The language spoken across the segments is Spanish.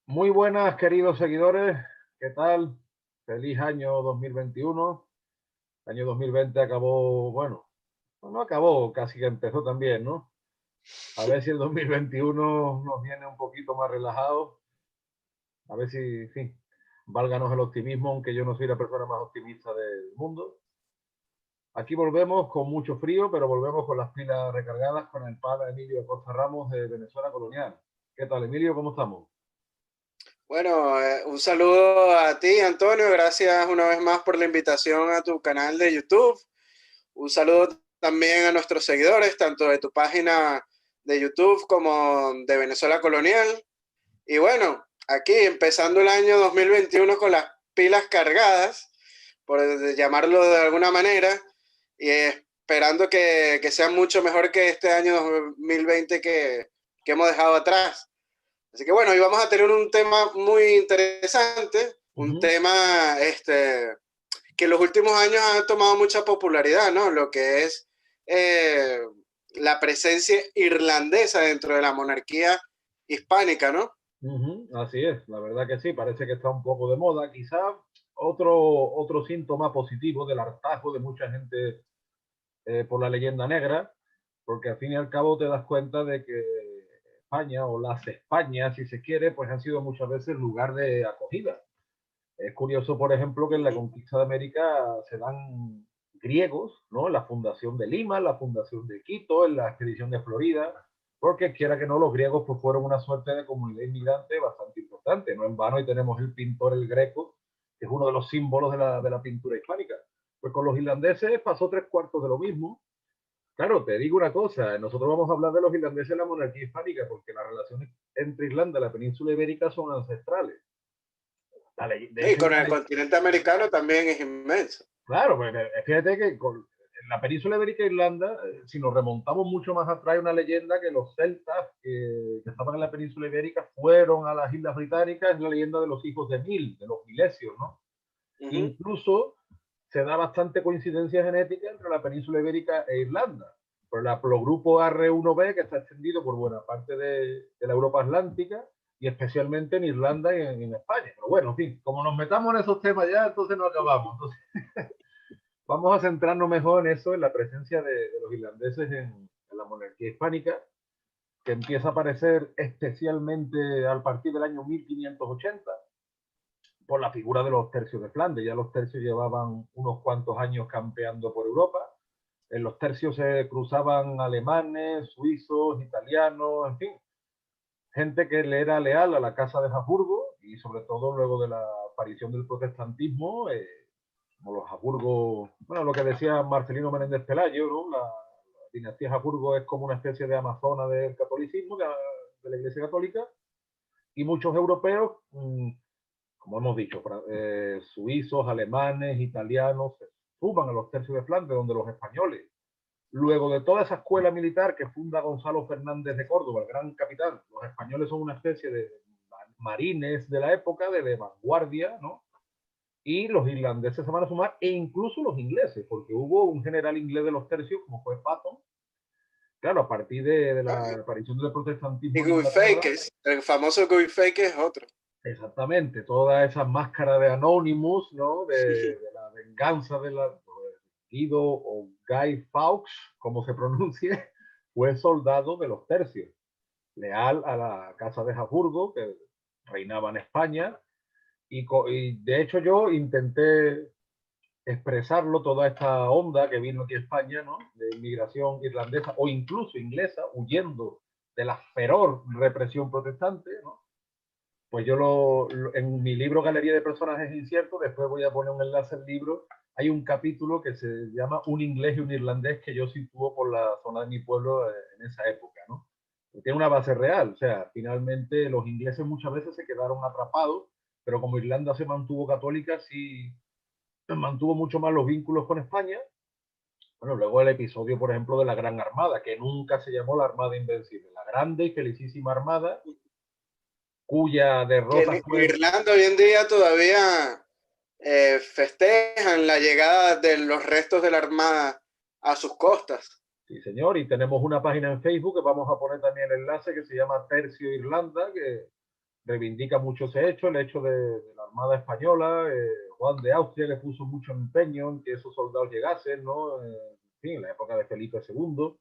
Muy buenas, queridos seguidores. ¿Qué tal? Feliz año 2021. El año 2020 acabó, bueno, no acabó, casi que empezó también, ¿no? A ver si el 2021 nos viene un poquito más relajados. A ver si, en fin, válganos el optimismo, aunque yo no soy la persona más optimista del mundo. Aquí volvemos con mucho frío, pero volvemos con las pilas recargadas con el pana Emilio Acosta Ramos de Venezuela Colonial. ¿Qué tal, Emilio? ¿Cómo estamos? Bueno, un saludo a ti, Antonio. Gracias una vez más por la invitación a tu canal de YouTube. Un saludo también a nuestros seguidores, tanto de tu página de YouTube como de Venezuela Colonial. Y bueno, aquí empezando el año 2021 con las pilas cargadas, por llamarlo de alguna manera, y esperando que sea mucho mejor que este año 2020 que hemos dejado atrás. Así que bueno, hoy vamos a tener un tema muy interesante, un Ujú. tema que en los últimos años ha tomado mucha popularidad, ¿no? Lo que es eh, la presencia irlandesa dentro de la monarquía hispánica, ¿no? Así es, la verdad que sí, parece que está un poco de moda. Quizá otro síntoma positivo del hartazgo de mucha gente por la leyenda negra, porque al fin y al cabo te das cuenta de que España o las Españas, si se quiere, pues han sido muchas veces lugar de acogida. Es curioso, por ejemplo, que en la conquista de América se dan griegos, ¿no? En la fundación de Lima, en la fundación de Quito, en la expedición de Florida, porque quiera que no, los griegos pues fueron una suerte de comunidad inmigrante bastante importante. No en vano y tenemos el pintor, el Greco, que es uno de los símbolos de la pintura hispánica. Pues con los irlandeses pasó tres cuartos de lo mismo. Claro, te digo una cosa, nosotros vamos a hablar de los irlandeses en la monarquía hispánica, porque las relaciones entre Irlanda y la península ibérica son ancestrales. De Y hecho, con el continente americano también es inmenso. claro, pues fíjate que en la península ibérica e Irlanda, si nos remontamos mucho más atrás, hay una leyenda que los celtas que estaban en la península ibérica fueron a las Islas Británicas, es la leyenda de los hijos de Mil, de los milesios, ¿no? Uh -huh. Incluso se da bastante coincidencia genética entre la península ibérica e Irlanda. Por el haplogrupo R1b, que está extendido por buena parte de la Europa Atlántica, y especialmente en Irlanda y en España. Pero bueno, en fin, como nos metamos en esos temas ya, entonces no acabamos. Entonces, vamos a centrarnos mejor en eso, en la presencia de los irlandeses en la monarquía hispánica, que empieza a aparecer especialmente a partir del año 1580 por la figura de los tercios de Flandes. Ya los tercios llevaban unos cuantos años campeando por Europa. En los tercios se cruzaban alemanes, suizos, italianos, en fin, gente que le era leal a la casa de Habsburgo y sobre todo luego de la aparición del protestantismo, como los Habsburgo, bueno, lo que decía Marcelino Menéndez Pelayo, ¿no? La dinastía Habsburgo es como una especie de amazona del catolicismo, de la Iglesia Católica, y muchos europeos, como hemos dicho, suizos, alemanes, italianos, se suban a los tercios de Flandes, donde los españoles, luego de toda esa escuela militar que funda Gonzalo Fernández de Córdoba, el gran capitán, los españoles son una especie de marines de la época, de vanguardia, ¿no? Y los irlandeses se van a sumar, e incluso los ingleses, porque hubo un general inglés de los tercios, como fue Patton, claro, a partir de ¿No? la aparición del protestantismo Y en Guy Inglaterra, Fawkes, el famoso Guy Fawkes es otro. exactamente, toda esa máscara de Anonymous, ¿no? De la venganza de la Guido o Guy Fawkes, como se pronuncie, fue soldado de los tercios, leal a la casa de Habsburgo, que reinaba en España, y de hecho yo intenté expresarlo, toda esta onda que vino aquí a España, ¿no? De inmigración irlandesa o incluso inglesa, huyendo de la feroz represión protestante, ¿no? Pues yo en mi libro Galería de Personajes Inciertos, después voy a poner un enlace al libro, hay un capítulo que se llama Un inglés y un irlandés que yo sitúo por la zona de mi pueblo en esa época, ¿no? Tiene una base real, o sea, finalmente los ingleses muchas veces se quedaron atrapados, pero como Irlanda se mantuvo católica, sí mantuvo mucho más los vínculos con España. Bueno, luego el episodio, por ejemplo, de la Gran Armada, que nunca se llamó la Armada Invencible, la grande y felicísima Armada, cuya Que derrota en fue... Irlanda hoy en día todavía festejan la llegada de los restos de la Armada a sus costas. Sí, señor, y tenemos una página en Facebook que vamos a poner también el enlace que se llama Tercio Irlanda, que reivindica mucho ese hecho, el hecho de la Armada Española, Juan de Austria que puso mucho empeño en que esos soldados llegasen, ¿no? En fin, en la época de Felipe II.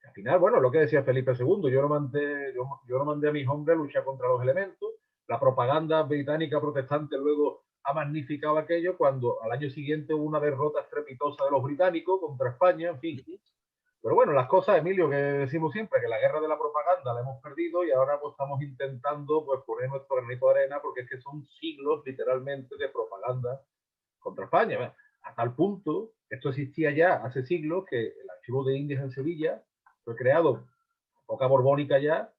Al final, bueno, lo que decía Felipe II, yo no mandé a mis hombres a luchar contra los elementos. La propaganda británica protestante luego ha magnificado aquello cuando al año siguiente hubo una derrota estrepitosa de los británicos contra España, en fin. Pero bueno, las cosas, Emilio, que decimos siempre, que la guerra de la propaganda la hemos perdido y ahora pues estamos intentando pues poner nuestro granito de arena porque es que son siglos literalmente de propaganda contra España. A tal punto, esto existía ya hace siglos, que el archivo de Indias en Sevilla fue creado, época borbónica ya,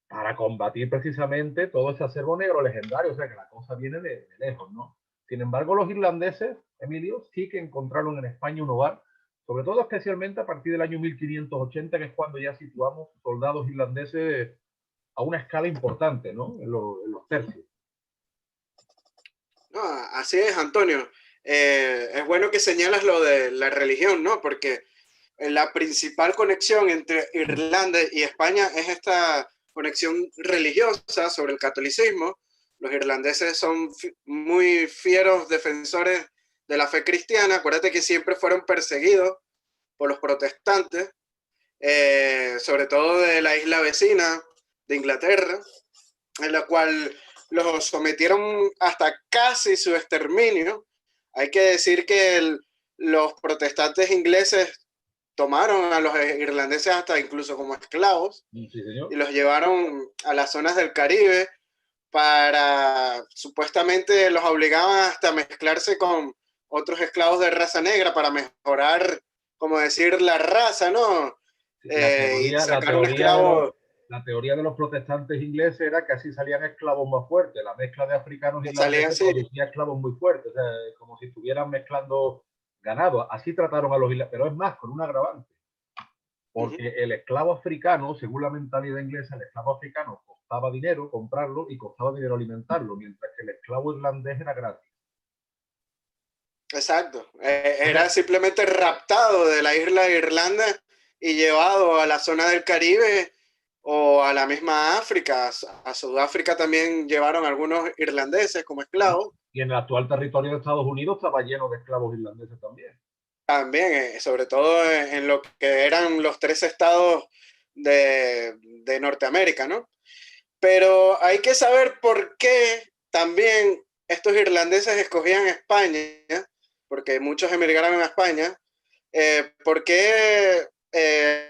para combatir precisamente todo ese acervo negro legendario, o sea que la cosa viene de lejos, ¿no? Sin embargo, los irlandeses, Emilio, sí que encontraron en España un hogar, sobre todo especialmente a partir del año 1580, que es cuando ya situamos soldados irlandeses a una escala importante, ¿no? En los tercios. No, así es, Antonio. Es bueno que señalas lo de la religión, ¿no? Porque la principal conexión entre Irlanda y España es esta conexión religiosa sobre el catolicismo. Los irlandeses son muy fieros defensores de la fe cristiana. Acuérdate que siempre fueron perseguidos por los protestantes, sobre todo de la isla vecina de Inglaterra, en la cual los sometieron hasta casi su exterminio. Hay que decir que los protestantes ingleses tomaron a los irlandeses hasta incluso como esclavos, sí, señor, y los llevaron a las zonas del Caribe para, supuestamente los obligaban hasta a mezclarse con otros esclavos de raza negra para mejorar, como decir, la raza, ¿no? Y sacar un esclavo. La teoría de los protestantes ingleses era que así salían esclavos más fuertes. La mezcla de africanos y irlandeses producía esclavos muy fuertes, o sea, como si estuvieran mezclando ganado. Así trataron a los irlandeses, pero es más, con un agravante. Porque el esclavo africano, según la mentalidad inglesa, el esclavo africano costaba dinero comprarlo y costaba dinero alimentarlo, mientras que el esclavo irlandés era gratis. Exacto. Era simplemente raptado de la isla de Irlanda y llevado a la zona del Caribe o a la misma África. A Sudáfrica también llevaron algunos irlandeses como esclavos. Y en el actual territorio de Estados Unidos estaba lleno de esclavos irlandeses también. También, sobre todo en lo que eran los 3 estados de Norteamérica, ¿no? Pero hay que saber por qué también estos irlandeses escogían España, porque muchos emigraron a España, por qué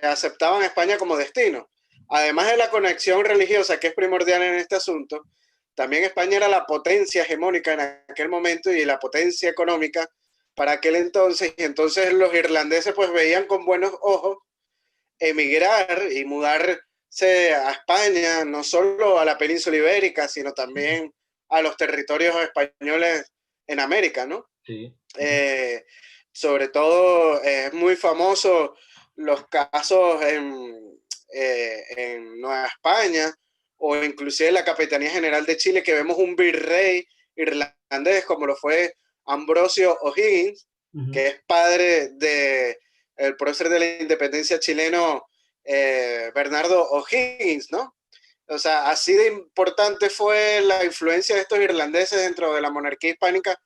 aceptaban España como destino. Además de la conexión religiosa que es primordial en este asunto, también España era la potencia hegemónica en aquel momento y la potencia económica para aquel entonces, y entonces los irlandeses pues veían con buenos ojos emigrar y mudarse a España, no solo a la península ibérica, sino también a los territorios españoles en América, ¿no? Sí. Sobre todo es muy famoso los casos en Nueva España o inclusive la Capitanía General de Chile, que vemos un virrey irlandés como lo fue Ambrosio O'Higgins, que es padre de el prócer de la independencia chileno, Bernardo O'Higgins, ¿no? O sea, así de importante fue la influencia de estos irlandeses dentro de la monarquía hispánica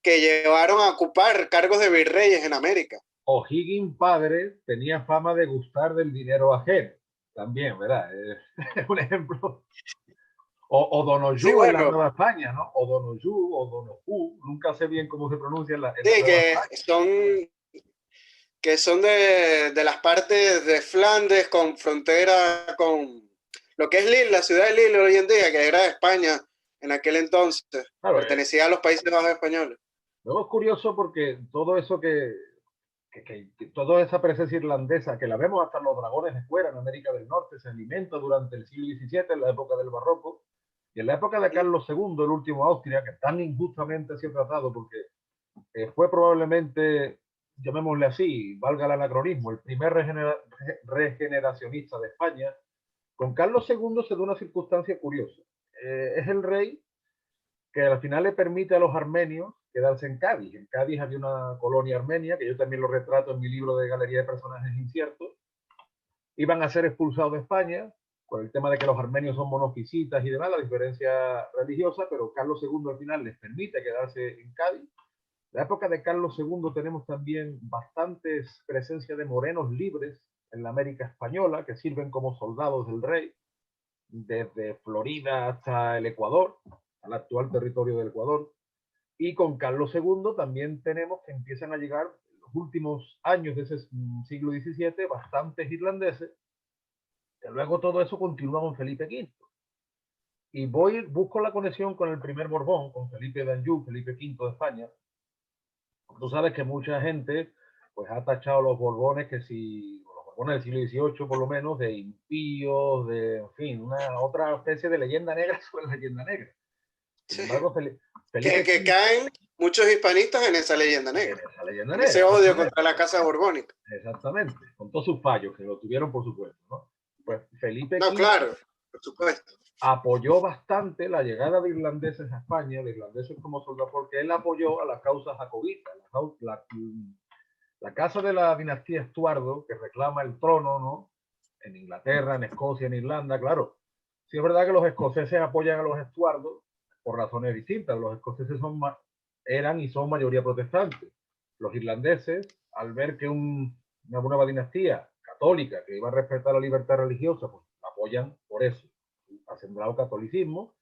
que llevaron a ocupar cargos de virreyes en América. O'Higgins padre tenía fama de gustar del dinero ajeno, también, ¿verdad? Es un ejemplo. O Donoghue sí, bueno, en la Nueva España, ¿no? O Donoghue, o Donoghue, nunca sé bien cómo se pronuncia en la sí, que son de las partes de Flandes con frontera con lo que es Lille, la ciudad de Lille hoy en día, que era de España en aquel entonces, claro, pertenecía a los Países Bajos españoles. Luego es curioso porque todo eso que toda esa presencia irlandesa, que la vemos hasta en los dragones de fuera en América del Norte, se alimenta durante el siglo XVII, en la época del Barroco, y en la época de Carlos II, el último Austria, que tan injustamente ha sido tratado porque fue probablemente, llamémosle así, valga el anacronismo, el primer regeneracionista de España. Con Carlos II se da una circunstancia curiosa. Es el rey que al final le permite a los armenios quedarse en Cádiz. En Cádiz había una colonia armenia, que yo también lo retrato en mi libro de Galería de Personajes Inciertos. Iban a ser expulsados de España, por el tema de que los armenios son monofisitas y demás, la diferencia religiosa, pero Carlos II al final les permite quedarse en Cádiz. En la época de Carlos II tenemos también bastantes presencia de morenos libres en la América española que sirven como soldados del rey, desde Florida hasta el Ecuador, al actual territorio del Ecuador. Y con Carlos II también tenemos que empiezan a llegar en los últimos años de ese siglo XVII bastantes irlandeses, que luego todo eso continúa con Felipe V. Y busco la conexión con el primer Borbón, con Felipe de Anjou, Felipe V de España. Tú sabes que mucha gente pues ha tachado a los Borbones, que si los Borbones del siglo XVIII por lo menos, de impíos, de, en fin, una otra especie de leyenda negra sobre la leyenda negra. Sin embargo, Felipe que caen muchos hispanistas en esa leyenda negra. En esa leyenda en negra. Ese odio contra la casa borbónica. Exactamente, con todos sus fallos, que lo tuvieron por supuesto, ¿no? Pues Felipe V, claro, por supuesto, apoyó bastante la llegada de irlandeses a España, de irlandeses como soldados, porque él apoyó a la causa jacobita, la casa de la dinastía Estuardo, que reclama el trono, ¿no? En Inglaterra, en Escocia, en Irlanda, claro. Sí es verdad que los escoceses apoyan a los Estuardos por razones distintas. Los escoceses eran y son mayoría protestante. Los irlandeses, al ver que una nueva dinastía católica que iba a respetar la libertad religiosa, pues apoyan por eso, ha sembrado catolicismo.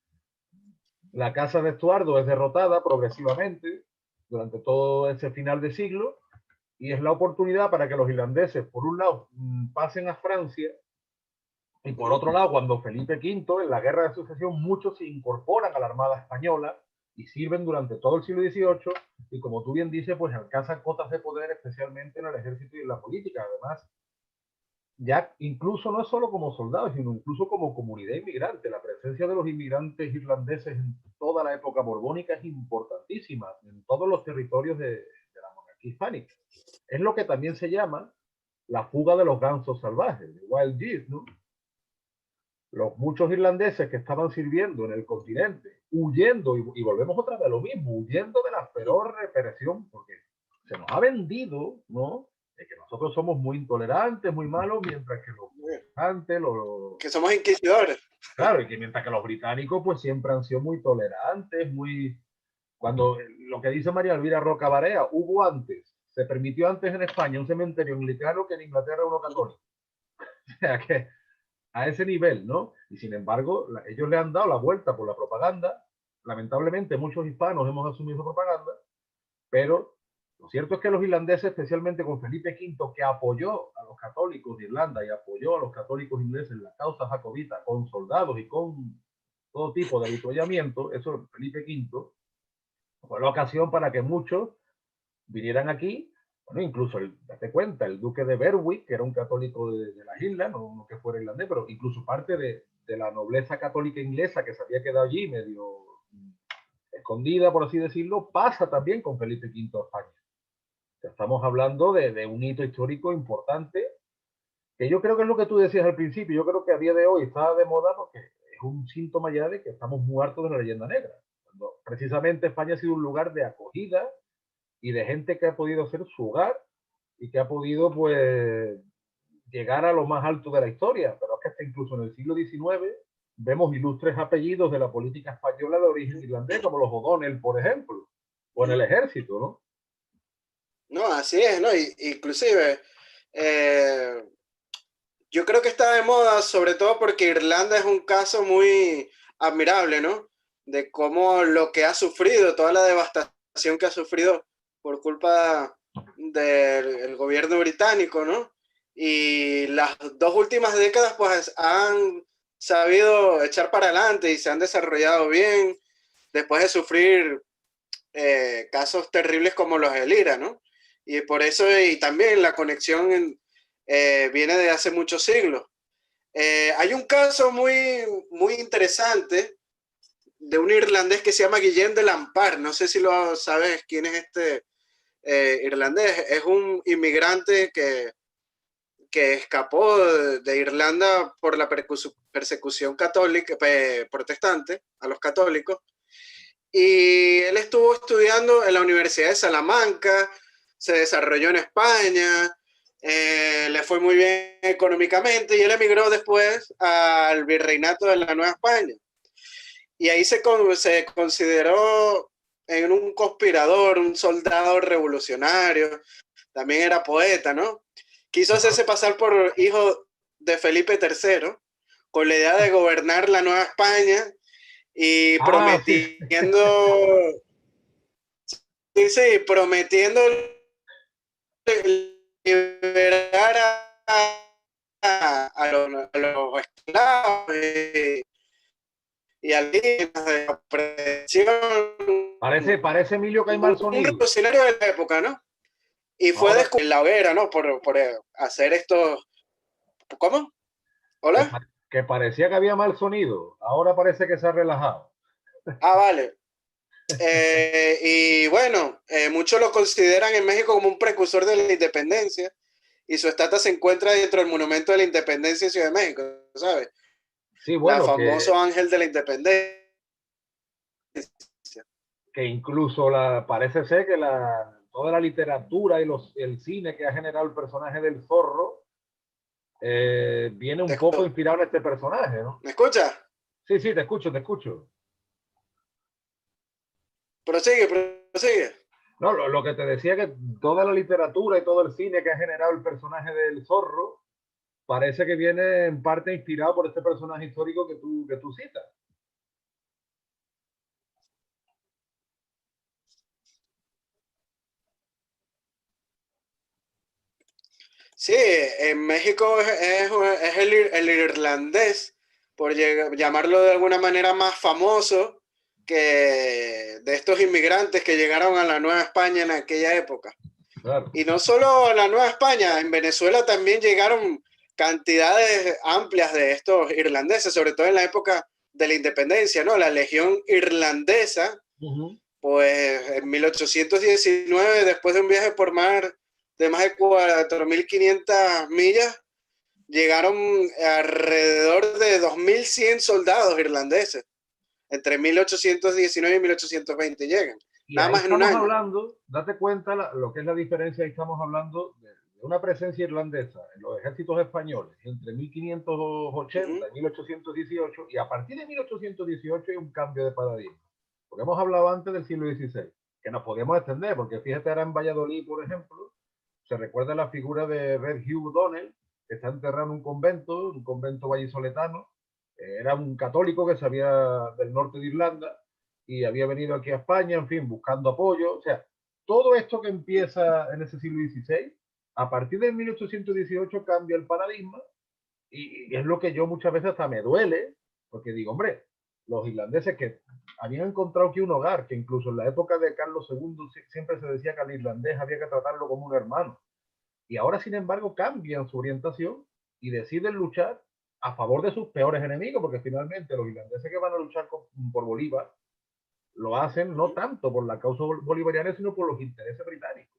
La casa de Estuardo es derrotada progresivamente durante todo ese final de siglo y es la oportunidad para que los irlandeses, por un lado, pasen a Francia y por otro lado, cuando Felipe V, en la guerra de sucesión, muchos se incorporan a la Armada Española y sirven durante todo el siglo XVIII y como tú bien dices, pues alcanzan cotas de poder especialmente en el ejército y en la política. Además, ya incluso no es solo como soldados, sino incluso como comunidad inmigrante. La presencia de los inmigrantes irlandeses en toda la época borbónica es importantísima en todos los territorios de la monarquía hispánica. Es lo que también se llama la fuga de los gansos salvajes, de wild geese, ¿no? Los muchos irlandeses que estaban sirviendo en el continente, huyendo, y volvemos otra vez a lo mismo, huyendo de la feroz represión, porque se nos ha vendido, ¿no? De que nosotros somos muy intolerantes, muy malos, mientras que que somos inquisidores. Claro, y que mientras que los británicos pues siempre han sido muy tolerantes, muy... Cuando lo que dice María Elvira Roca Barea, se permitió antes en España un cementerio anglicano que en Inglaterra uno católico. O sea que a ese nivel, ¿no? Y sin embargo, ellos le han dado la vuelta por la propaganda. Lamentablemente, muchos hispanos hemos asumido esa propaganda, pero lo cierto es que los irlandeses, especialmente con Felipe V, que apoyó a los católicos de Irlanda y apoyó a los católicos ingleses en la causa jacobita con soldados y con todo tipo de avituallamiento, eso Felipe V, fue la ocasión para que muchos vinieran aquí. Bueno, incluso, date cuenta, el duque de Berwick, que era un católico de las islas, no que fuera irlandés, pero incluso parte de la nobleza católica inglesa que se había quedado allí medio escondida, por así decirlo, pasa también con Felipe V a España. Estamos hablando de un hito histórico importante, que yo creo que es lo que tú decías al principio. Yo creo que a día de hoy está de moda porque es un síntoma ya de que estamos muy hartos de la leyenda negra. Cuando precisamente España ha sido un lugar de acogida y de gente que ha podido hacer su hogar y que ha podido pues llegar a lo más alto de la historia. Pero es que hasta incluso en el siglo XIX vemos ilustres apellidos de la política española de origen irlandés, como los O'Donnell, por ejemplo, o en el ejército, ¿no? No, así es, ¿no? Inclusive, yo creo que está de moda, sobre todo porque Irlanda es un caso muy admirable, ¿no? De cómo lo que ha sufrido, toda la devastación que ha sufrido por culpa del gobierno británico, ¿no? Y las 2 últimas décadas, pues, han sabido echar para adelante y se han desarrollado bien después de sufrir casos terribles como los de Lira, ¿no? Y por eso, y también la conexión viene de hace muchos siglos. Hay un caso muy interesante de un irlandés que se llama Guillem de Lampard. No sé si lo sabes quién es este irlandés. Es un inmigrante que escapó de Irlanda por la persecución católica, protestante a los católicos. Y él estuvo estudiando en la Universidad de Salamanca, se desarrolló en España, le fue muy bien económicamente y él emigró después al virreinato de la Nueva España. Y ahí se consideró en un conspirador, un soldado revolucionario, también era poeta, ¿no? Quiso hacerse pasar por hijo de Felipe III, con la idea de gobernar la Nueva España y Sí. prometiendo liberar a los esclavos y al de opresión. Parece Emilio Caimán Un Sonido. revolucionario de la época, ¿no? Y fue descubierto en la hoguera, ¿no? Por hacer estos... ¿Cómo? ¿Hola? Que parecía que había mal sonido. Ahora parece que se ha relajado. Vale. Y bueno, muchos lo consideran en México como un precursor de la independencia y su estatua se encuentra dentro del Monumento de la Independencia de Ciudad de México, ¿sabes? Sí, bueno, famoso ángel de la independencia. Que incluso parece ser que toda la literatura y el cine que ha generado el personaje del zorro viene un poco inspirado en este personaje, ¿no? ¿Me escuchas? Sí, te escucho, te escucho. Prosigue. No, lo que te decía que toda la literatura y todo el cine que ha generado el personaje del zorro parece que viene en parte inspirado por este personaje histórico que tú citas. Sí, en México es el irlandés, por llamarlo de alguna manera, más famoso que de estos inmigrantes que llegaron a la Nueva España en aquella época. Claro. Y no solo a la Nueva España, en Venezuela también llegaron cantidades amplias de estos irlandeses, sobre todo en la época de la independencia, ¿no? La Legión Irlandesa, pues en 1819, después de un viaje por mar de más de 4.500 millas, llegaron alrededor de 2.100 soldados irlandeses. Entre 1819 y 1820 llegan. Y nada ahí más en un estamos año. hablando, date cuenta lo que es la diferencia, ahí estamos hablando de una presencia irlandesa en los ejércitos españoles entre 1580 y 1818, y a partir de 1818 hay un cambio de paradigma. Porque hemos hablado antes del siglo XVI, que nos podíamos extender, porque fíjate ahora en Valladolid, por ejemplo, se recuerda la figura de Red Hugh Donnell, que está enterrado en un convento vallisoletano. Era un católico que sabía del norte de Irlanda y había venido aquí a España, en fin, buscando apoyo. O sea, todo esto que empieza en ese siglo XVI, a partir de 1818 cambia el paradigma y es lo que yo muchas veces hasta me duele, porque digo, hombre, los irlandeses que habían encontrado aquí un hogar, que incluso en la época de Carlos II siempre se decía que al irlandés había que tratarlo como un hermano. Y ahora, sin embargo, cambian su orientación y deciden luchar a favor de sus peores enemigos, porque finalmente los irlandeses que van a luchar por Bolívar lo hacen no tanto por la causa bolivariana, sino por los intereses británicos,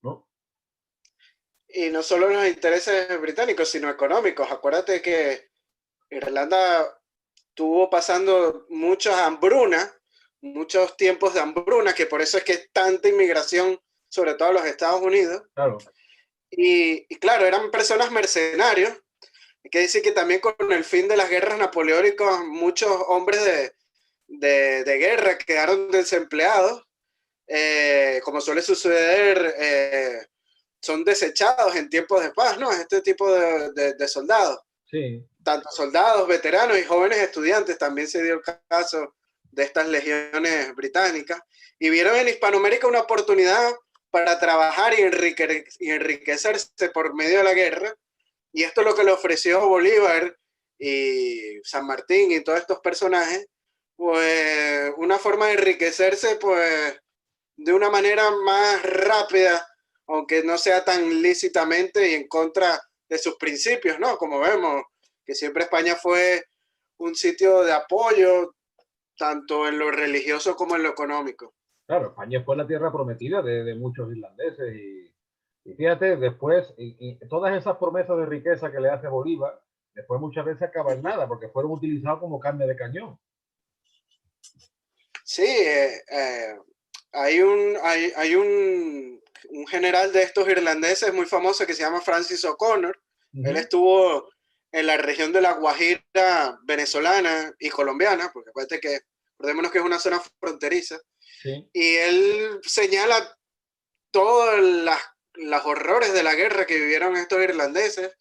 ¿no? Y no solo los intereses británicos, sino económicos. Acuérdate que Irlanda estuvo pasando muchas hambrunas, muchos tiempos de hambruna, que por eso es que es tanta inmigración, sobre todo a los Estados Unidos. Claro. Y claro, eran personas mercenarios. Hay que decir que también con el fin de las guerras napoleónicas, muchos hombres de guerra quedaron desempleados. Como suele suceder, son desechados en tiempos de paz, ¿no? Este tipo de soldados. Sí. Tanto soldados, veteranos y jóvenes estudiantes, también se dio el caso de estas legiones británicas, y vieron en Hispanoamérica una oportunidad para trabajar y enriquecerse por medio de la guerra, y esto es lo que le ofreció Bolívar y San Martín y todos estos personajes, pues una forma de enriquecerse pues de una manera más rápida, aunque no sea tan lícitamente y en contra de sus principios, ¿no? Como vemos, que siempre España fue un sitio de apoyo, tanto en lo religioso como en lo económico. Claro, España fue la tierra prometida de muchos irlandeses y fíjate, después, y todas esas promesas de riqueza que le hace Bolívar, después muchas veces acaban en nada, porque fueron utilizados como carne de cañón. Sí, hay un un general de estos irlandeses muy famoso que se llama Francis O'Connor. Él estuvo en la región de la Guajira venezolana y colombiana, porque acuérdate que, recordémonos que es una zona fronteriza, Sí. y él señala todos los horrores de la guerra que vivieron estos irlandeses,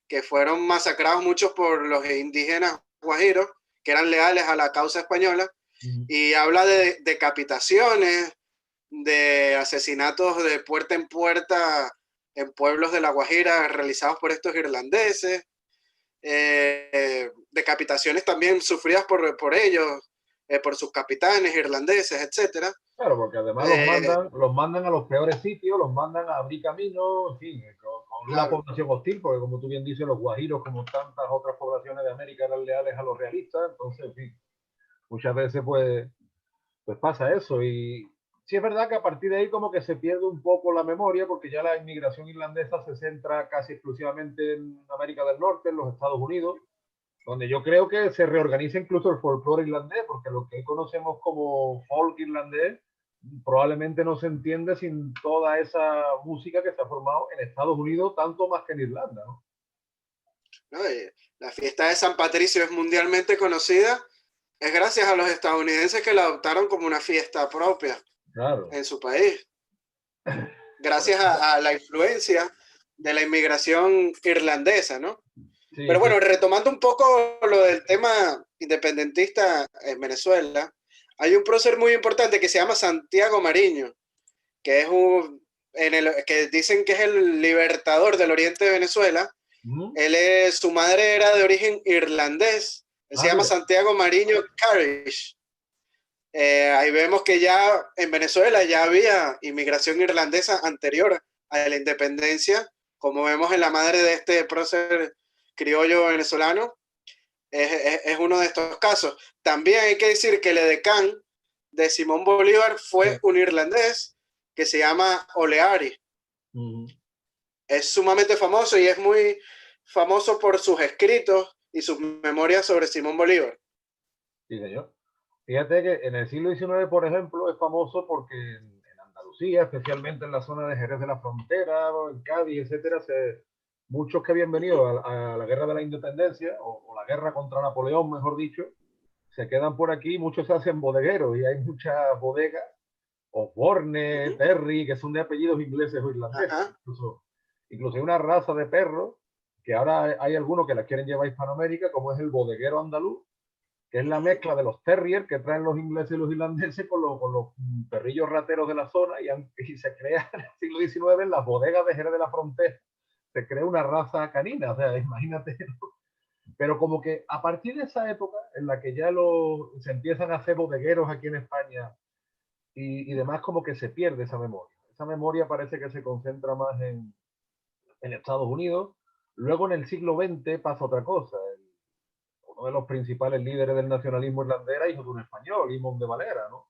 que fueron masacrados muchos por los indígenas guajiros, que eran leales a la causa española, y habla de decapitaciones, de asesinatos de puerta en puerta en pueblos de La Guajira realizados por estos irlandeses, decapitaciones también sufridas por ellos, por sus capitanes irlandeses, etc. Claro, porque además los mandan a los peores sitios, los mandan a abrir caminos, en fin, con una población hostil, porque como tú bien dices, los guajiros, como tantas otras poblaciones de América, eran leales a los realistas, entonces, en fin, muchas veces pues pasa eso. Y sí es verdad que a partir de ahí como que se pierde un poco la memoria, porque ya la inmigración irlandesa se centra casi exclusivamente en América del Norte, en los Estados Unidos, donde yo creo que se reorganiza incluso el folclore irlandés, porque lo que hoy conocemos como folk irlandés probablemente no se entiende sin toda esa música que se ha formado en Estados Unidos, tanto más que en Irlanda, ¿no? ¿No? La fiesta de San Patricio es mundialmente conocida, es gracias a los estadounidenses que la adoptaron como una fiesta propia, claro, en su país, gracias a la influencia de la inmigración irlandesa, ¿no? Sí, Pero sí. bueno, retomando un poco lo del tema independentista en Venezuela, hay un prócer muy importante que se llama Santiago Mariño, que es que dicen que es el libertador del oriente de Venezuela. Su madre era de origen irlandés. Él se llama Santiago Mariño Carish. Ahí vemos que ya en Venezuela ya había inmigración irlandesa anterior a la independencia, como vemos en la madre de este prócer criollo venezolano. Es uno de estos casos. También hay que decir que el edecán de Simón Bolívar fue un irlandés que se llama Oleari. Es sumamente famoso y es muy famoso por sus escritos y sus memorias sobre Simón Bolívar. Sí, señor. Fíjate que en el siglo XIX, por ejemplo, es famoso porque en Andalucía, especialmente en la zona de Jerez de la Frontera, en Cádiz, etcétera, muchos que habían venido a la guerra de la independencia, o la guerra contra Napoleón, mejor dicho, se quedan por aquí, muchos se hacen bodegueros y hay muchas bodegas, Osborne, Terry, que son de apellidos ingleses o irlandeses. Incluso hay una raza de perros que ahora hay algunos que la quieren llevar a Hispanoamérica, como es el bodeguero andaluz, que es la mezcla de los terriers que traen los ingleses y los irlandeses con los perrillos rateros de la zona, y se crea en el siglo XIX en las bodegas de Jerez de la Frontera, se crea una raza canina, o sea, imagínate. Pero como que a partir de esa época en la que ya se empiezan a hacer bodegueros aquí en España y demás, como que se pierde esa memoria. Esa memoria parece que se concentra más en Estados Unidos. Luego en el siglo XX pasa otra cosa. Uno de los principales líderes del nacionalismo irlandés era hijo de un español, Imón de Valera, ¿no?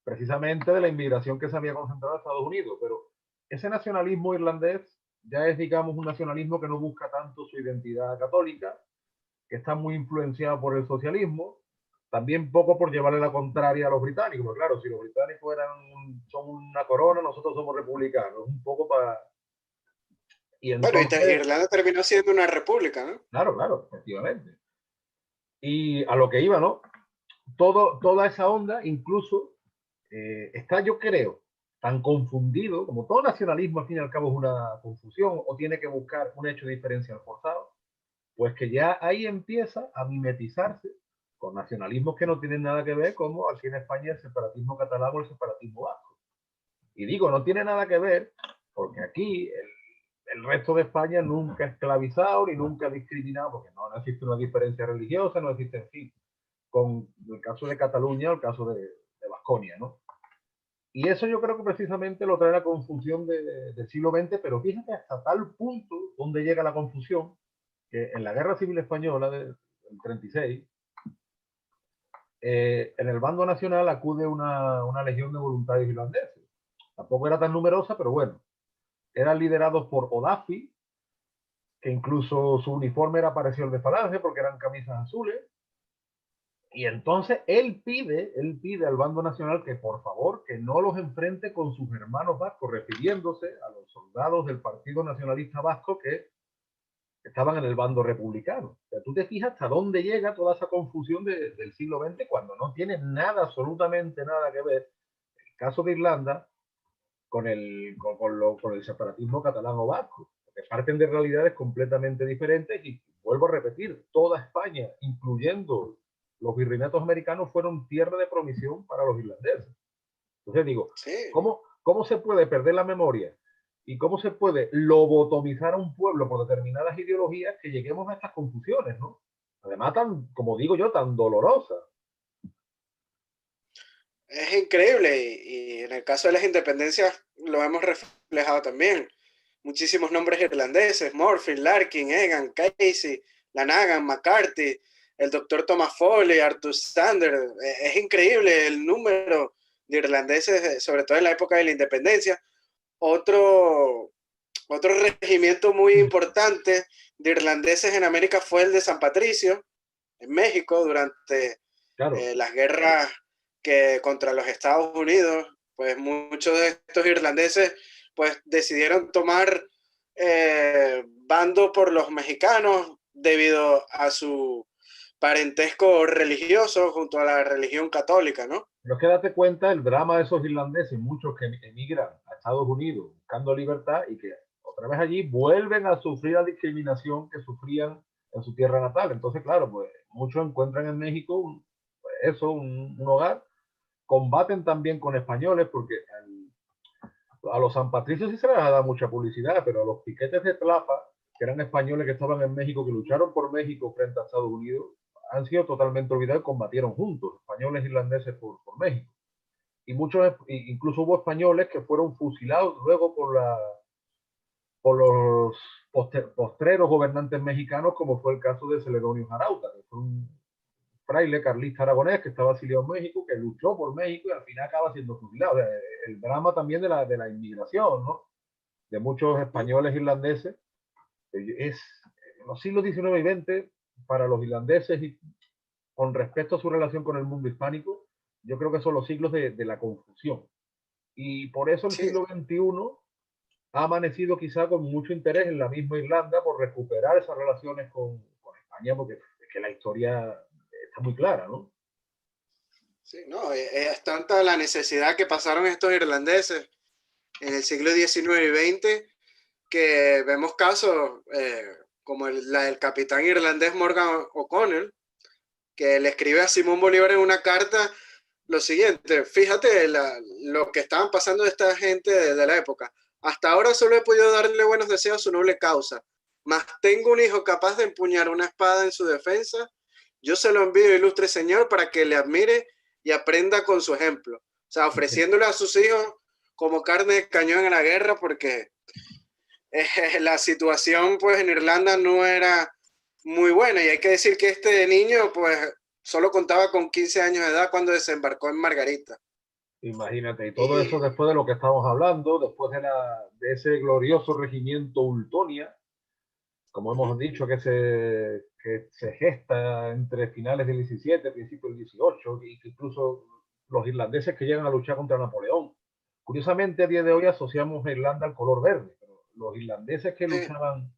Precisamente de la inmigración que se había concentrado en Estados Unidos. Pero ese nacionalismo irlandés ya es, digamos, un nacionalismo que no busca tanto su identidad católica, que está muy influenciado por el socialismo, también poco por llevarle la contraria a los británicos, porque claro, si los británicos son una corona, nosotros somos republicanos, un poco para... Y entonces, bueno, Irlanda terminó siendo una república, ¿no? Claro, efectivamente. Y a lo que iba, ¿no? Toda esa onda, incluso, está, yo creo, tan confundido, como todo nacionalismo al fin y al cabo es una confusión o tiene que buscar un hecho diferencial forzado, pues que ya ahí empieza a mimetizarse con nacionalismos que no tienen nada que ver, como aquí en España el separatismo catalán o el separatismo vasco. Y digo, no tiene nada que ver, porque aquí el resto de España nunca ha esclavizado ni nunca ha discriminado, porque no existe una diferencia religiosa, no existe, en fin, con el caso de Cataluña o el caso de Vasconia, ¿no? Y eso yo creo que precisamente lo trae la confusión del siglo XX, pero fíjate hasta tal punto donde llega la confusión, que en la Guerra Civil Española del 36, en el bando nacional acude una legión de voluntarios irlandeses. Tampoco era tan numerosa, pero bueno, eran liderados por O'Duffy, que incluso su uniforme era parecido al de Falange, porque eran camisas azules, Y entonces él pide al bando nacional que por favor que no los enfrente con sus hermanos vascos, refiriéndose a los soldados del Partido Nacionalista Vasco que estaban en el bando republicano. O sea, tú te fijas hasta dónde llega toda esa confusión del siglo XX cuando no tiene nada, absolutamente nada que ver el caso de Irlanda con el separatismo catalán o vasco, porque parten de realidades completamente diferentes y vuelvo a repetir, toda España, incluyendo los virreinatos americanos, fueron tierra de promisión para los irlandeses. Entonces digo, Sí. ¿cómo se puede perder la memoria y cómo se puede lobotomizar a un pueblo por determinadas ideologías que lleguemos a estas confusiones, ¿no? Además, tan, como digo yo, tan dolorosas. Es increíble y en el caso de las independencias lo hemos reflejado también. Muchísimos nombres irlandeses, Morphy, Larkin, Egan, Casey, Lanagan, McCarthy, el doctor Thomas Foley, Arthur Sander. Es increíble el número de irlandeses, sobre todo en la época de la independencia. Otro, otro regimiento muy importante de irlandeses en América fue el de San Patricio, en México, durante Claro, las guerras que contra los Estados Unidos, pues muchos de estos irlandeses pues decidieron tomar bando por los mexicanos debido a su parentesco religioso junto a la religión católica, ¿no? pero es que date cuenta el drama de esos irlandeses, muchos que emigran a Estados Unidos buscando libertad y que otra vez allí vuelven a sufrir la discriminación que sufrían en su tierra natal. Entonces, claro, pues muchos encuentran en México un hogar, combaten también con españoles porque a los San Patricios sí se les ha dado mucha publicidad, pero a los piquetes de Tlapa, que eran españoles que estaban en México, que lucharon por México frente a Estados Unidos, han sido totalmente olvidados y combatieron juntos, españoles e irlandeses por México. Y muchos, incluso hubo españoles que fueron fusilados luego por los postreros gobernantes mexicanos, como fue el caso de Celedonio Jarauta, que fue un fraile carlista aragonés que estaba exiliado en México, que luchó por México y al final acaba siendo fusilado. O sea, el drama también de la inmigración, ¿no? De muchos españoles irlandeses, es en los siglos XIX y XX, para los irlandeses y con respecto a su relación con el mundo hispánico, yo creo que son los siglos de la confusión. Y por eso el Sí, siglo XXI ha amanecido quizá con mucho interés en la misma Irlanda por recuperar esas relaciones con España, porque es que la historia está muy clara, ¿no? sí, no, es tanta la necesidad que pasaron estos irlandeses en el siglo XIX y XX que vemos casos como la del capitán irlandés Morgan O'Connell, que le escribe a Simón Bolívar en una carta lo siguiente: fíjate lo que estaban pasando esta gente de la época. Hasta ahora solo he podido darle buenos deseos a su noble causa, mas tengo un hijo capaz de empuñar una espada en su defensa. Yo se lo envío, ilustre señor, para que le admire y aprenda con su ejemplo. O sea, ofreciéndole a sus hijos como carne de cañón en la guerra, porque la situación pues en Irlanda no era muy buena, y hay que decir que este niño pues solo contaba con 15 años de edad cuando desembarcó en Margarita. Imagínate, y todo eso Y después de lo que estamos hablando, después de ese glorioso regimiento Ultonia, como hemos dicho, que se gesta entre finales del 17, principios del 18, y que incluso los irlandeses que llegan a luchar contra Napoleón. Curiosamente, a día de hoy asociamos a Irlanda al color verde, pero los irlandeses que sí, luchaban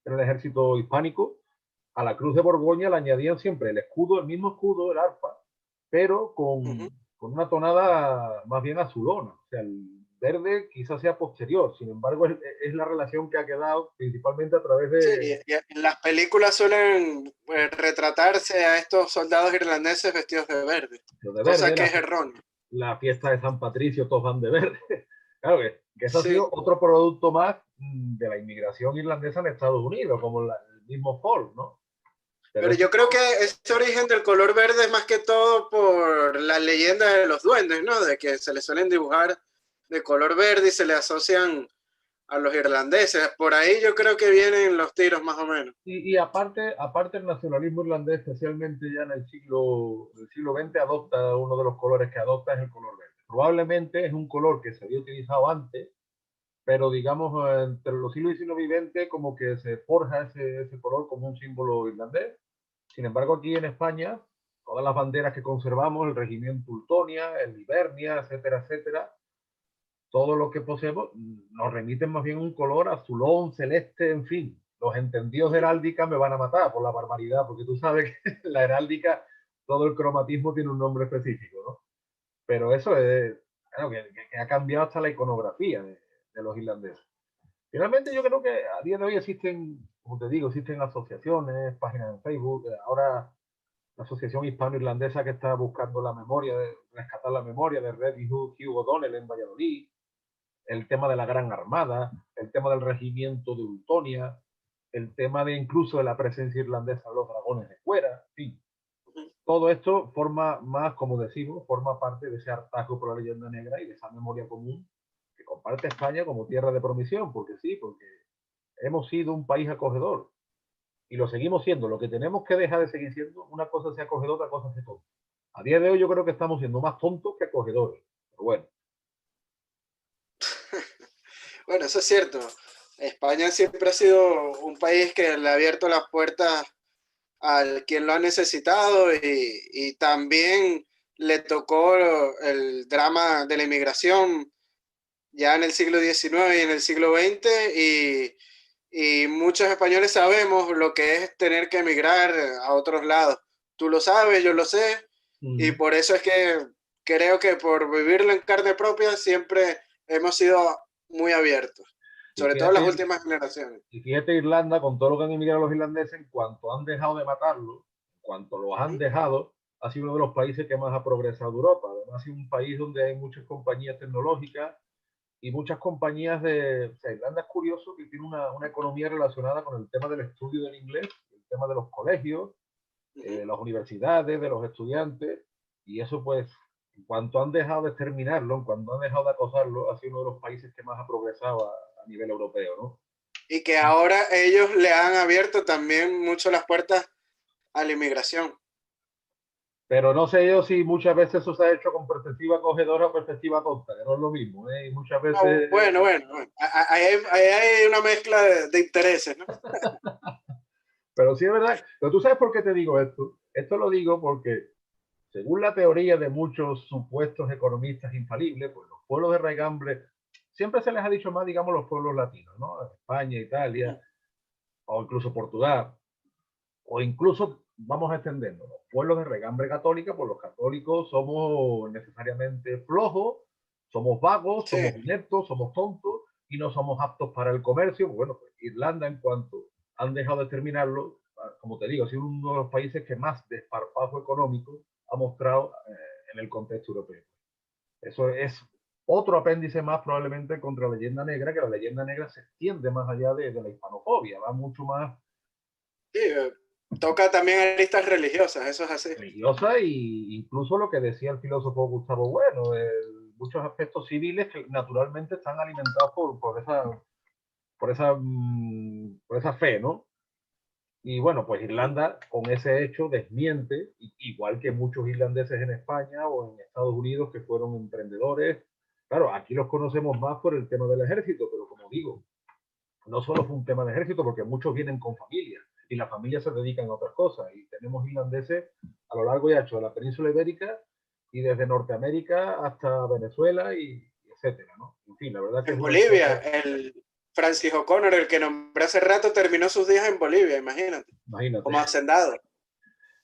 en el ejército hispánico, a la Cruz de Borgoña le añadían siempre el escudo, el mismo escudo, el arpa, pero con una tonada más bien azulona. O sea, el verde quizás sea posterior, sin embargo, es la relación que ha quedado principalmente a través sí, de y en las películas suelen retratarse a estos soldados irlandeses vestidos de verde, los de cosa verde, que es errónea. la fiesta de San Patricio, todos van de verde. Claro que eso ha Sí, sido otro producto más de la inmigración irlandesa en Estados Unidos, como el mismo folk, ¿no? Pero pero eso yo creo que este origen del color verde es más que todo por la leyenda de los duendes, ¿no? De que se les suelen dibujar de color verde y se le asocian a los irlandeses. Por ahí yo creo que vienen los tiros más o menos. y aparte el nacionalismo irlandés, especialmente ya en el siglo XX, adopta uno de los colores que adopta es el color verde. Probablemente es un color que se había utilizado antes, pero digamos entre los siglos XIX y XX como que se forja ese color como un símbolo irlandés. Sin embargo, aquí en España, todas las banderas que conservamos, el regimiento Teutonia, el Hibernia, etcétera, etcétera, todo lo que poseemos nos remiten más bien un color azulón, celeste, en fin. Los entendidos de heráldica me van a matar por la barbaridad, porque tú sabes que la heráldica, todo el cromatismo tiene un nombre específico, ¿no? Pero eso es, claro, que ha cambiado hasta la iconografía de los irlandeses. Finalmente yo creo que a día de hoy existen, como te digo, existen asociaciones, páginas en Facebook, ahora la Asociación Hispano-Irlandesa que está buscando la memoria, rescatar la memoria de Red y Hugh O'Donnell en Valladolid, el tema de la Gran Armada, el tema del regimiento de Ultonia, el tema de incluso de la presencia irlandesa de los dragones de fuera, en fin. Todo esto forma más, como decimos, forma parte de ese hartazgo por la leyenda negra y de esa memoria común que comparte España como tierra de promisión, porque sí, porque hemos sido un país acogedor y lo seguimos siendo. Lo que tenemos que dejar de seguir siendo, una cosa sea acogedor, otra cosa sea tonto. A día de hoy yo creo que estamos siendo más tontos que acogedores, pero bueno. Bueno, eso es cierto. España siempre ha sido un país que le ha abierto las puertas al quien lo ha necesitado y también le tocó el drama de la inmigración ya en el siglo XIX y en el siglo XX y muchos españoles sabemos lo que es tener que emigrar a otros lados. Tú lo sabes, yo lo sé, y por eso es que creo que por vivirlo en carne propia siempre hemos sido muy abiertos, sobre todo las últimas generaciones. Y fíjate Irlanda, con todo lo que han emigrado los irlandeses, en cuanto han dejado de matarlo, en cuanto los han dejado, ha sido uno de los países que más ha progresado Europa. Además, ha sido un país donde hay muchas compañías tecnológicas y muchas compañías de... O sea, Irlanda es curioso que tiene una economía relacionada con el tema del estudio del inglés, el tema de los colegios, las universidades, de los estudiantes, y eso pues, en cuanto han dejado de exterminarlo, en cuanto han dejado de acosarlo, ha sido uno de los países que más ha progresado a nivel europeo, ¿no? Y que ahora ellos le han abierto también mucho las puertas a la inmigración. Pero no sé yo si muchas veces eso se ha hecho con perspectiva acogedora o perspectiva tonta, que no es lo mismo, ¿eh? Y muchas veces... No, bueno. Ahí hay una mezcla de intereses, ¿no? Pero sí es verdad. Pero tú sabes por qué te digo esto. Esto lo digo porque, según la teoría de muchos supuestos economistas infalibles, pues los pueblos de raigambre siempre se les ha dicho más, digamos, los pueblos latinos, ¿no? España, Italia, o incluso Portugal, o incluso, vamos a extenderlo, los pueblos de regambre católica, pues los católicos somos necesariamente flojos, somos vagos, somos ineptos, somos tontos y no somos aptos para el comercio. Bueno, pues Irlanda, en cuanto han dejado de terminarlo, como te digo, ha sido uno de los países que más desparpajo económico ha mostrado en el contexto europeo. Eso es otro apéndice más probablemente contra la leyenda negra, que la leyenda negra se extiende más allá de la hispanofobia, va mucho más... Sí, toca también aristas religiosas, eso es así. Religiosa, e incluso lo que decía el filósofo Gustavo Bueno, muchos aspectos civiles que naturalmente están alimentados por esa fe, ¿no? Y bueno, pues Irlanda con ese hecho desmiente, igual que muchos irlandeses en España o en Estados Unidos que fueron emprendedores. Claro, aquí los conocemos más por el tema del ejército, pero como digo, no solo fue un tema de ejército, porque muchos vienen con familia y las familias se dedican a otras cosas. Y tenemos irlandeses a lo largo y ancho de la península ibérica y desde Norteamérica hasta Venezuela y etcétera, ¿no? En fin, la verdad que en Bolivia, el Francis O'Connor, el que nombré hace rato, terminó sus días en Bolivia, imagínate. Como hacendado.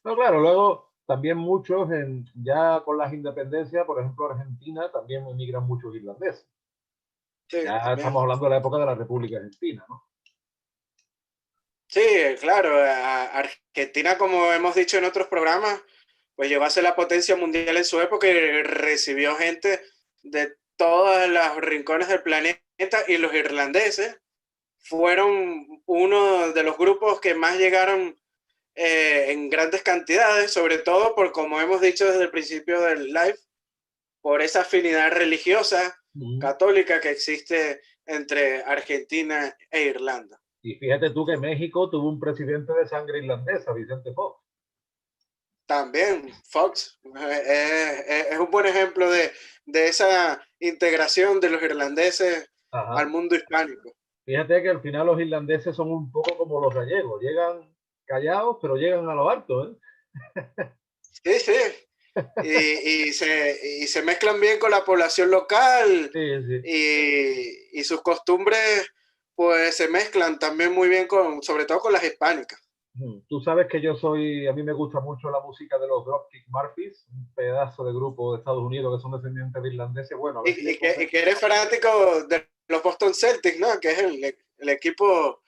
No, claro, luego también muchos, ya con las independencias, por ejemplo, Argentina, también emigran muchos irlandeses. Sí, ya también. Estamos hablando de la época de la República Argentina, ¿no? Sí, claro. Argentina, como hemos dicho en otros programas, pues llegó a ser la potencia mundial en su época y recibió gente de todos los rincones del planeta, y los irlandeses fueron uno de los grupos que más llegaron en grandes cantidades, sobre todo por, como hemos dicho desde el principio del live, por esa afinidad religiosa católica que existe entre Argentina e Irlanda. Y fíjate tú que México tuvo un presidente de sangre irlandesa, Vicente Fox. También, Fox es un buen ejemplo de esa integración de los irlandeses al mundo hispánico. Fíjate que al final los irlandeses son un poco como los gallegos, llegan callados, pero llegan a lo alto, ¿eh? Sí, sí. Y se mezclan bien con la población local Sí, sí. y sus costumbres pues se mezclan también muy bien sobre todo con las hispánicas. Tú sabes que a mí me gusta mucho la música de los Dropkick Murphys, un pedazo de grupo de Estados Unidos que son descendientes de irlandeses. Bueno, a ver si le Y que eres fanático de los Boston Celtics, ¿no? Que es el equipo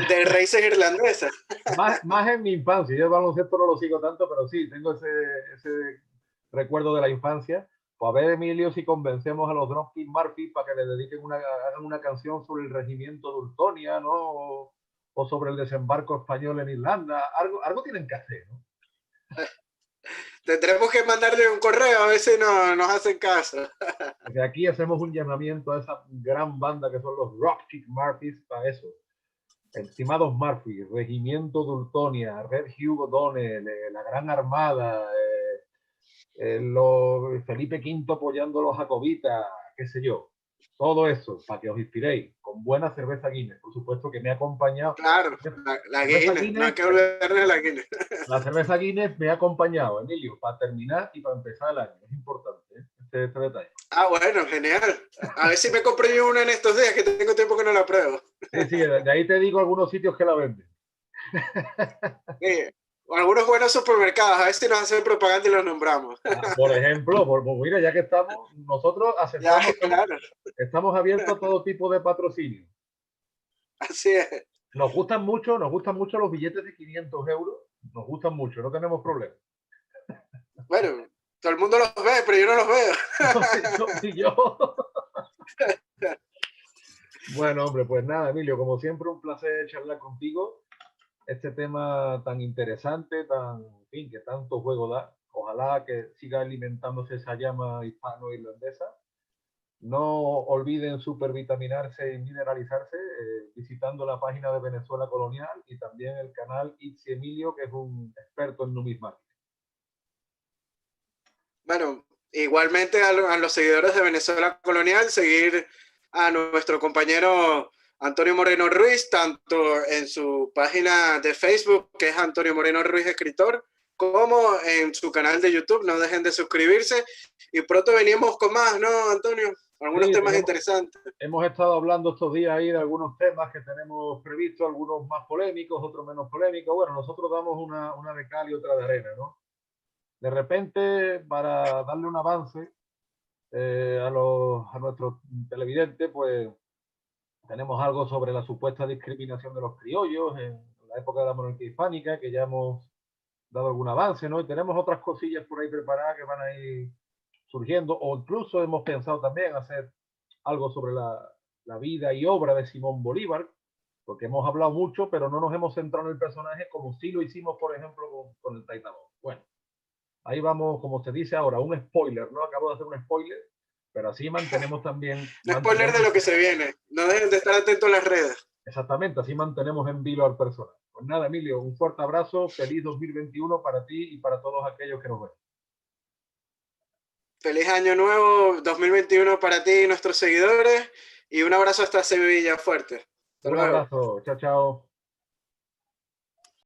de raíces irlandesas. más en mi infancia. Yo el baloncesto no lo sigo tanto, pero sí, tengo ese recuerdo de la infancia. Pues a ver, Emilio, si convencemos a los Dropkick Murphys para que le dediquen hagan una canción sobre el regimiento de Ultonia, ¿no? O sobre el desembarco español en Irlanda. Algo tienen que hacer, ¿no? Tendremos que mandarle un correo a ver si nos hacen caso. Desde aquí hacemos un llamamiento a esa gran banda que son los Dropkick Murphys para eso. Estimados Murphy, Regimiento de Ultonia, Red Hugh O'Donnell, la Gran Armada, Felipe V apoyando a los jacobitas, qué sé yo. Todo eso, para que os inspiréis, con buena cerveza Guinness, por supuesto que me ha acompañado. Claro, la Guinness, no hay que olvidar de la Guinness. La cerveza Guinness me ha acompañado, Emilio, para terminar y para empezar el año. Es importante, este detalle. Ah, bueno, genial. A ver si me compro yo una en estos días, que tengo tiempo que no la pruebo. Sí, sí, de ahí te digo algunos sitios que la venden. Sí, algunos buenos supermercados, a ver si nos hacen propaganda y los nombramos. Por ejemplo, mira, ya que estamos, nosotros Ya, aceptamos, claro. estamos abiertos a todo tipo de patrocinio. Así es. Nos gustan mucho los billetes de 500 euros, nos gustan mucho, no tenemos problema. Bueno, todo el mundo los ve, pero yo no los veo. Ni yo. Bueno, hombre, pues nada, Emilio, como siempre, un placer charlar contigo. Este tema tan interesante, en fin, que tanto juego da. Ojalá que siga alimentándose esa llama hispano-irlandesa. No olviden supervitaminarse y mineralizarse visitando la página de Venezuela Colonial y también el canal Itzi Emilio, que es un experto en numismática. Bueno, igualmente a los seguidores de Venezuela Colonial, seguir a nuestro compañero Antonio Moreno Ruiz, tanto en su página de Facebook, que es Antonio Moreno Ruiz Escritor, como en su canal de YouTube. No dejen de suscribirse y pronto venimos con más, ¿no, Antonio? Algunos temas interesantes. Hemos estado hablando estos días ahí de algunos temas que tenemos previstos, algunos más polémicos, otros menos polémicos. Bueno, nosotros damos una de cal y otra de arena, ¿no? De repente, para darle un avance a nuestros televidentes, pues tenemos algo sobre la supuesta discriminación de los criollos en la época de la monarquía hispánica, que ya hemos dado algún avance, ¿no? Y tenemos otras cosillas por ahí preparadas que van a ir surgiendo, o incluso hemos pensado también hacer algo sobre la vida y obra de Simón Bolívar, porque hemos hablado mucho, pero no nos hemos centrado en el personaje como sí lo hicimos, por ejemplo, con el Taitabón. Bueno, ahí vamos, como se dice ahora, un spoiler, ¿no? Acabo de hacer un spoiler, pero así mantenemos también... No spoiler de lo que se viene. No dejen de estar atentos a las redes. Exactamente, así mantenemos en vilo al personaje. Pues nada, Emilio, un fuerte abrazo, feliz 2021 para ti y para todos aquellos que nos ven. Feliz año nuevo 2021 para ti y nuestros seguidores y un abrazo hasta Sevilla fuerte. Hasta Un luego. abrazo, chao, chao.